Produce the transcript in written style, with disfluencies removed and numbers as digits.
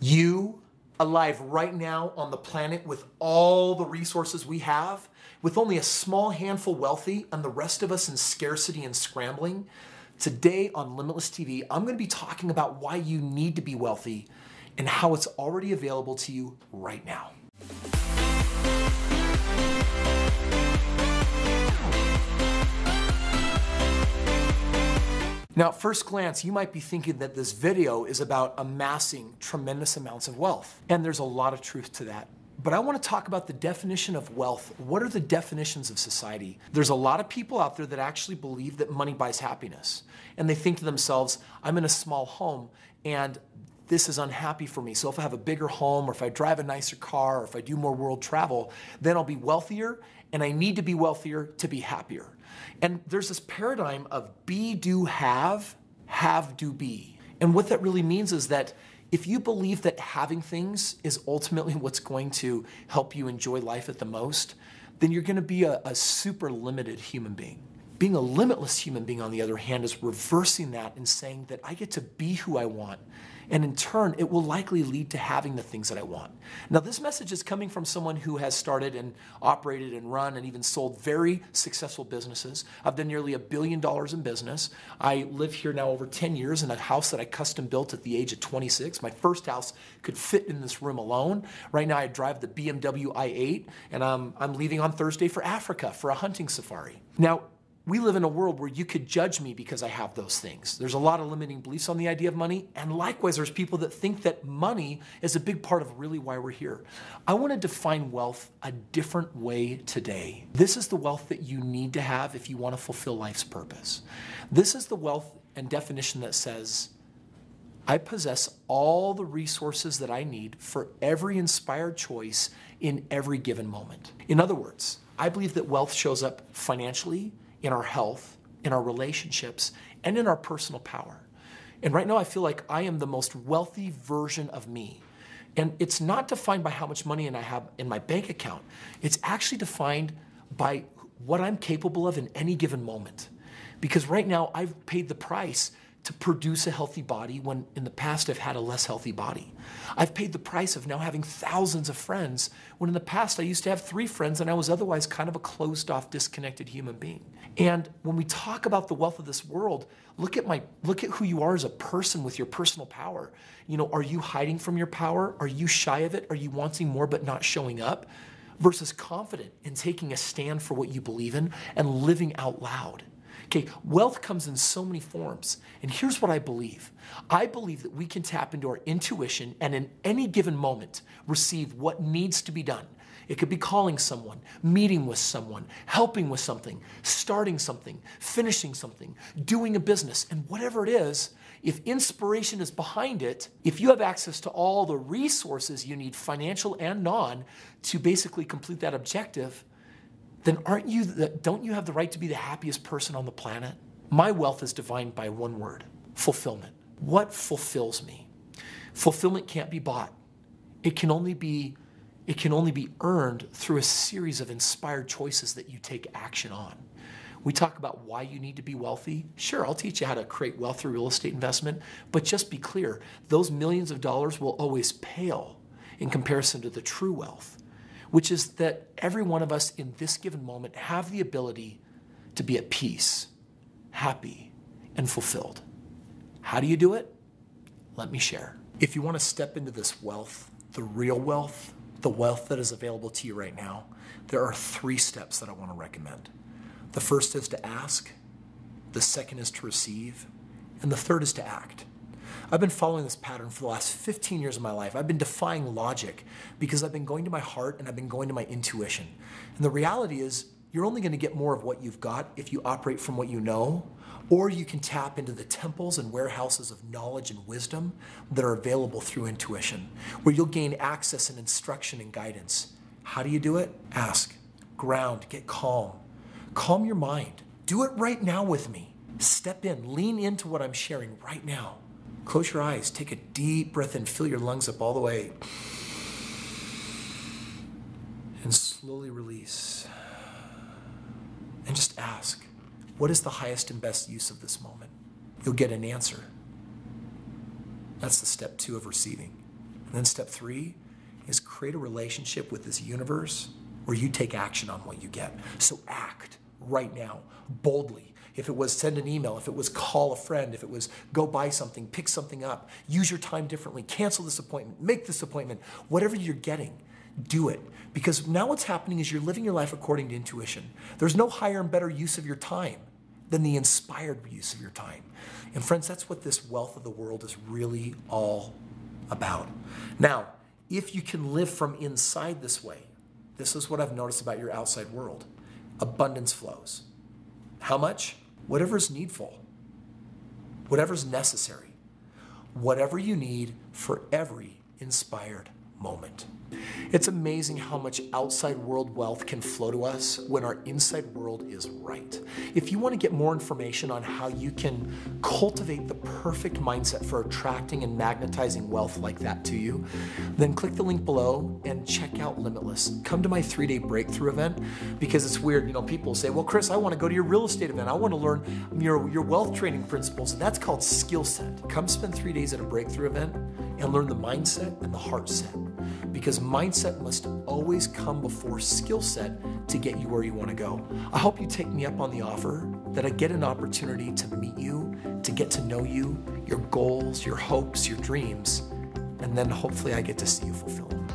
You, alive right now on the planet with all the resources we have, with only a small handful wealthy and the rest of us in scarcity and scrambling. Today on Limitless TV, I'm going to be talking about why you need to be wealthy and how it's already available to you right now. Now, at first glance, you might be thinking that this video is about amassing tremendous amounts of wealth. And there's a lot of truth to that. But I want to talk about the definition of wealth. What are the definitions of society? There's a lot of people out there that actually believe that money buys happiness. And they think to themselves, I'm in a small home and this is unhappy for me. So if I have a bigger home, or if I drive a nicer car, or if I do more world travel, then I'll be wealthier, and I need to be wealthier to be happier. And there's this paradigm of be, do, have, do, be. And what that really means is that if you believe that having things is ultimately what's going to help you enjoy life at the most, then you're going to be a super limited human being. Being a limitless human being, on the other hand, is reversing that and saying that I get to be who I want. And in turn, it will likely lead to having the things that I want. Now, this message is coming from someone who has started and operated and run and even sold very successful businesses. I've done nearly $1 billion in business. I live here now over 10 years in a house that I custom built at the age of 26. My first house could fit in this room alone. Right now, I drive the BMW i8, and I'm leaving on Thursday for Africa for a hunting safari. Now, we live in a world where you could judge me because I have those things. There's a lot of limiting beliefs on the idea of money, and likewise, there's people that think that money is a big part of really why we're here. I want to define wealth a different way today. This is the wealth that you need to have if you want to fulfill life's purpose. This is the wealth and definition that says, I possess all the resources that I need for every inspired choice in every given moment. In other words, I believe that wealth shows up financially, in our health, in our relationships, and in our personal power. And right now I feel like I am the most wealthy version of me. And it's not defined by how much money I have in my bank account. It's actually defined by what I'm capable of in any given moment. Because right now I've paid the price to produce a healthy body when in the past I've had a less healthy body. I've paid the price of now having thousands of friends when in the past I used to have 3 friends and I was otherwise kind of a closed off, disconnected human being. And when we talk about the wealth of this world, look at who you are as a person with your personal power. You know, are you hiding from your power? Are you shy of it? Are you wanting more but not showing up? Versus confident in taking a stand for what you believe in and living out loud. Okay, wealth comes in so many forms, and here's what I believe. I believe that we can tap into our intuition and in any given moment receive what needs to be done. It could be calling someone, meeting with someone, helping with something, starting something, finishing something, doing a business, and whatever it is, if inspiration is behind it, if you have access to all the resources you need, financial and non, to basically complete that objective, then don't you have the right to be the happiest person on the planet? My wealth is defined by one word: fulfillment. What fulfills me? Fulfillment can't be bought. It can only be earned through a series of inspired choices that you take action on. We talk about why you need to be wealthy. Sure, I'll teach you how to create wealth through real estate investment, but just be clear, those millions of dollars will always pale in comparison to the true wealth, which is that every one of us in this given moment have the ability to be at peace, happy, and fulfilled. How do you do it? Let me share. If you want to step into this wealth, the real wealth, the wealth that is available to you right now, there are 3 steps that I want to recommend. The first is to ask, the second is to receive, and the third is to act. I've been following this pattern for the last 15 years of my life. I've been defying logic because I've been going to my heart and I've been going to my intuition. And the reality is, you're only going to get more of what you've got if you operate from what you know, or you can tap into the temples and warehouses of knowledge and wisdom that are available through intuition, where you'll gain access and instruction and guidance. How do you do it? Ask, ground, get calm. Calm your mind. Do it right now with me. Step in, lean into what I'm sharing right now. Close your eyes, take a deep breath in, fill your lungs up all the way. And slowly release. And just ask, what is the highest and best use of this moment? You'll get an answer. That's the step 2 of receiving. And then step 3 is create a relationship with this universe where you take action on what you get. So act right now, boldly. If it was send an email, if it was call a friend, if it was go buy something, pick something up, use your time differently, cancel this appointment, make this appointment, whatever you're getting, do it. Because now what's happening is you're living your life according to intuition. There's no higher and better use of your time than the inspired use of your time. And friends, that's what this wealth of the world is really all about. Now, if you can live from inside this way, this is what I've noticed about your outside world. Abundance flows. How much? Whatever's needful, whatever's necessary, whatever you need for every inspired moment. It's amazing how much outside world wealth can flow to us when our inside world is right. If you want to get more information on how you can cultivate the perfect mindset for attracting and magnetizing wealth like that to you, then click the link below and check out Limitless. Come to my 3-day breakthrough event, because it's weird, people say, well, Kris, I want to go to your real estate event. I want to learn your wealth training principles. And that's called skill set. Come spend 3 days at a breakthrough event and learn the mindset and the heart set. Because mindset must always come before skill set to get you where you want to go. I hope you take me up on the offer, that I get an opportunity to meet you, to get to know you, your goals, your hopes, your dreams, and then hopefully I get to see you fulfill them.